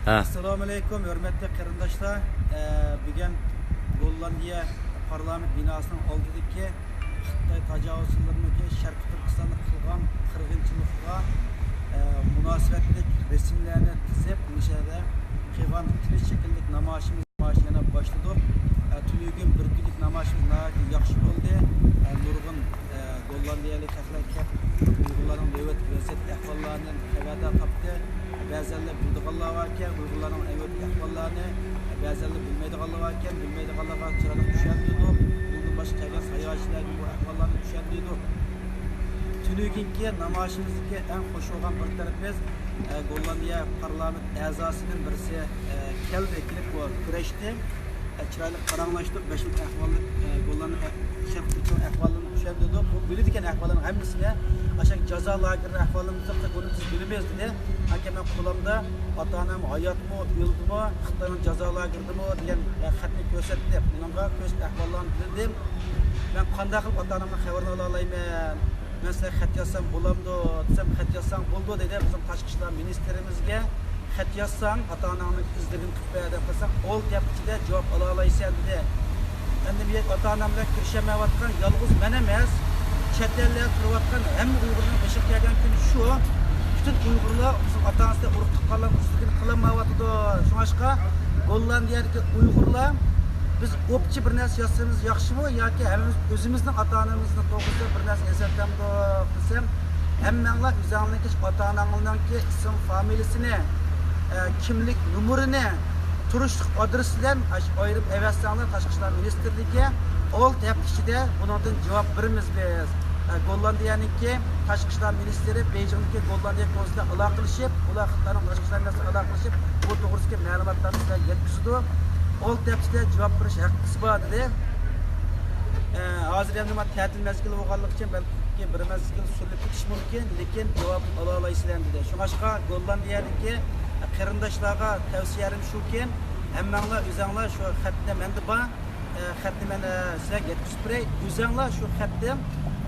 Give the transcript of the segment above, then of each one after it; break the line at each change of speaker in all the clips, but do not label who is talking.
Assalomu alaykum, hurmatli qarindoshlar. Bugun Gollandiya parlament binosining oldidagi Xitoy tajovuzchilarini Sharqiy Turkistonda qilgan qirg'inchilikqa munosabatli rasmlarni tizib, o'shada qilgan tinch shakllik namoyishimiz yana boshladik. Tunugun bir kunlik namoyishimiz yaxshi bo'ldi. Nurg'un Gollandiyalik axloq Uyg'urlarning navbat vaziyat ahvollarini xabarda topdi. Bəzənlər bildiğanlar varkən, Uyğurların növbəti əhvallarını, bəzənlər bilməydiğanlar varkən, bilməydiğanlara çırağını düşəndirdik. Bundan başqa gələn sayğaçıların bu əhvallarını düşəndirdik. Tünügünki namoyishimizdagi eng xo'sh bo'lgan bir tarafimiz Gollandiya parlament a'zosining birisi keldi, kelib kurashdi. Chiroyli qarang'lashtirib, beshlik ahvollik Gollandiya shaxsiy ahvolini düşəndirdik. Bu biladigan ahvollarning hammasini aşağı jazo lageri ahvolimizni buni biz bilamiz dedi. Hakemen qo'limda ota-onam hayotmi, o'ldimi, Xitoyning jazo lageridimi degan xatni ko'rsatdi. Bunga ko'z ahvollarni bildim. Men qanday qilib ota-onamni xabarini ola olmayman? Men sizga xat yozsam bo'lamdi, desam xat yozsam bo'ldi dedi. Bizim tashqi ishlar ministerimizga xat yozsam ota-onamning izligini qilib deb qilsam, ol gap ichida javob ola olaysan dedi. Endi men ota-onam bilan kirishamayotgan yolg'iz men emas, chet ellarda turayotgan hamma Uyg'urning beshik kelgan kuni shu. Bütün Uyg'urlar ota-onasiga urug' tuqqanlar izligini qilmayotdi. Shunga Gollandiyadagi Uyg'urlar biz o'pchi bir narsa yozsangiz yaxshimi yoki hammamiz o'zimizning ota-onamizni to'g'risida bir narsa yozamdi desam, hammanglar o'zingizning ota-onangizning ism, familiyasini, kimlik nomerini, turishlik adresidan ayirib avatsanglar Tashqi ishlar ministrligiga old ichida bundan javob beramiz biz. Gollandiyaniki Tashqi ishlar ministri Beijingdagi Gollandiya konsulida aloqalashib, ular Xitoyning tashqi ishlar ministri aloqalashib, bu to'g'risidagi ma'lumotlarni sizga yetkazdi. Old ichida javob berish haqqisi bor dedi. Hozir ham nima ta'til mazgili bo'lganligi uchun balki bir mazgil surilib ketish mumkin, lekin javob ola olasizlar dedi. Shunga Gollandiyadagi qarindoshlarga tavsiyalarim shuki, hammanglar o'zinglar shu xatni menda bor, xatni men sizlarga yetkazib beray. O'zinglar shu xatni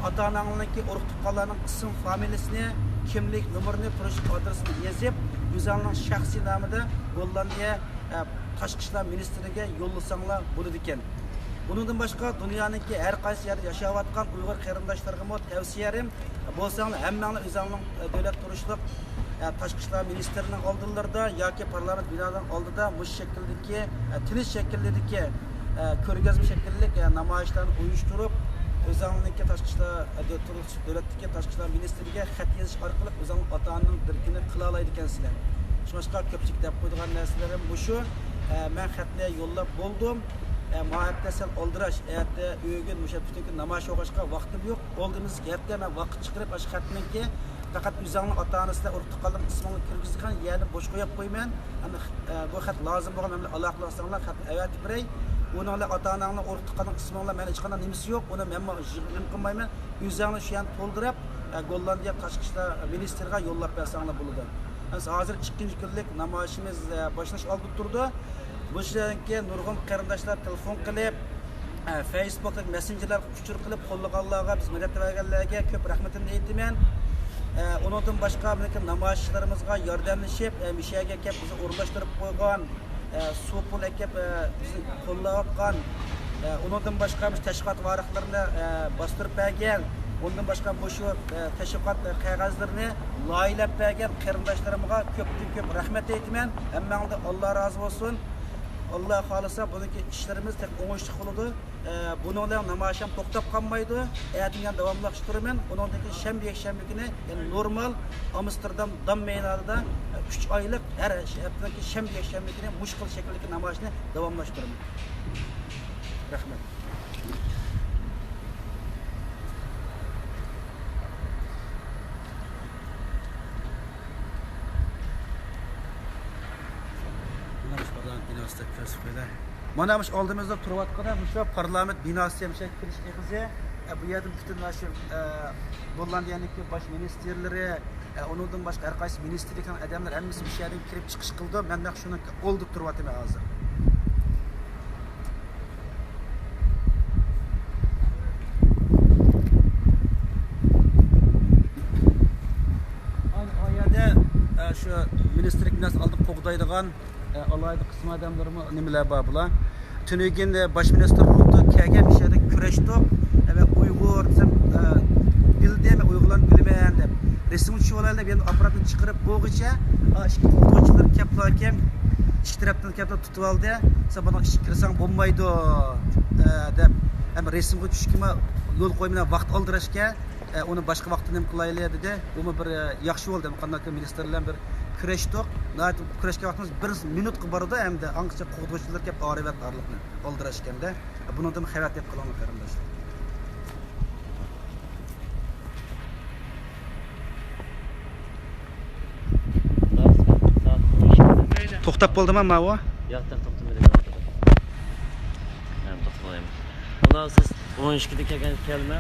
ota-onanglarning urug' tuqqanlarning ism, familiyasini, kimlik nomerini, turish adresini yozib, o'zingizning shaxsiy nomida Gollandiya Tashqi ishlar ministriga yo'llasanglar bo'ladi ekan. Bundan boshqa dunyodagi har qaysi yerda yashayotgan Uyg'ur qarindoshlarga tavsiyalarim bo'lsanglar, hammanglar o'zingizning davlat turishliq Tashqi ishlar ministrining oldinlarida yoki parlament binosining oldida bu shakldagi tinch shakldagi ko'rgazma shakllik namoyishlarni uyushtirib, o'zingizning tashqi ishlar davlatdagi tashqi ishlar ministriga xat yozish orqali o'zingizning ota-onaning dirkini qila oladi ekansizlar. Shunga ko'pchilik deb qo'ygan narsalarim bu shu. Men xatni yo'llab bo'ldim. Muayyan sal oldirash, erta uyga o'sha butunki namoyish o'qishga vaqtim yo'q. Oldimiz erta men vaqt chiqarib ash xatniki faqat o'zingizning ota-onasiga urug' tuqqanlar ismini kirgizgan yerni bo'sh qo'yib qo'yman. Bu xat lozim bo'lgan men aloqalashsanglar xatni avatib beray. Ularning ota-onangning urug' tuqqanlar ismini men hech qanday nimasi yo'q. Uni men yig'im qilmayman. O'zingizlar shu yerni to'ldirib Gollandiya tashqi ishlar ministriga yo'llab bersanglar bo'ladi. Hozir ikkinchi kunlik namoyishimiz boshlash oldi turdi. Bu ishlardan keyin nurg'un qarindoshlar telefon qilib, Facebook'dagi messenjerlar uchur qilib qo'llaganlarga, biz madad berganlarga ko'p rahmatimni aytaman. Undan boshqa namoyishlarimizga yordamlashib, mishaga kelib bizni o'rlashtirib qo'ygan, suv pul ekib bizni qo'llayotgan, undan boshqa biz tashkilot variqlarini bostirib bergan, undan boshqa shu tashkilot qog'ozlarini loyilab bergan qarindoshlarimga ko'p rahmat aytaman. Hammangizdan Alloh rozi bo'lsin. Allah xolisa buniki ishlarimiz tek o'ngishli bo'ladi. Buningdan namoyish ham to'xtab qolmaydi. Ertaga davomlashtiraman. Undan keyin shanba kuni normal Amsterdam dam maydonida 3 oylik har haftaki shanba kuni mushkil shaklidagi namoyishni davomlashtiraman. Rahmat. Mana bu oldimizda turayotgan shu parlament binosi ham kirish egizi. Bu yerda butun shu Gollandiyaniki bosh ministerlari, undan boshqa har qaysi ministerlikning odamlar hammasi bu yerdan kirib chiqish qildi. Men shuni oldi turayapman hozir. Ayni oyada shu ministerlik binası aldık qo'g'daydigan alayda qism odamlarmi nimalar bor bular. Tünügün baş minister oldu, kelgan iş yerda kurashdik ve Uyg'ur desam bildim, Uyg'urlarni bilmayman deb. Resim tushib olaylar deb endi apparatni chiqarib bo'g'icha ikki o'qituvchilar keliblar ekan. İki tarafdan kelib tutib oldi. Sen bana ish kirsang bo'lmaydi deb. Hem resimga tushishga yo'l qo'ymadan vaqt oldirishga onu boshqa vaqtda nima qilaylik dedi. Bu bir yaxshi bo'ldi. Qanday ministerlar bir kurashdik. Kurashga vaqtimiz 1 minutga bordi hamda anqacha qo'g'duvchilar kelib arivat barliqni oldirishganda. Bundan xabar deb qilaman qarindoshlar. To'xtab bo'ldimi ma'vo?
Yo'q, to'xtamadim. Men to'xtamayman. Unda siz 12 ga kelgan kelma.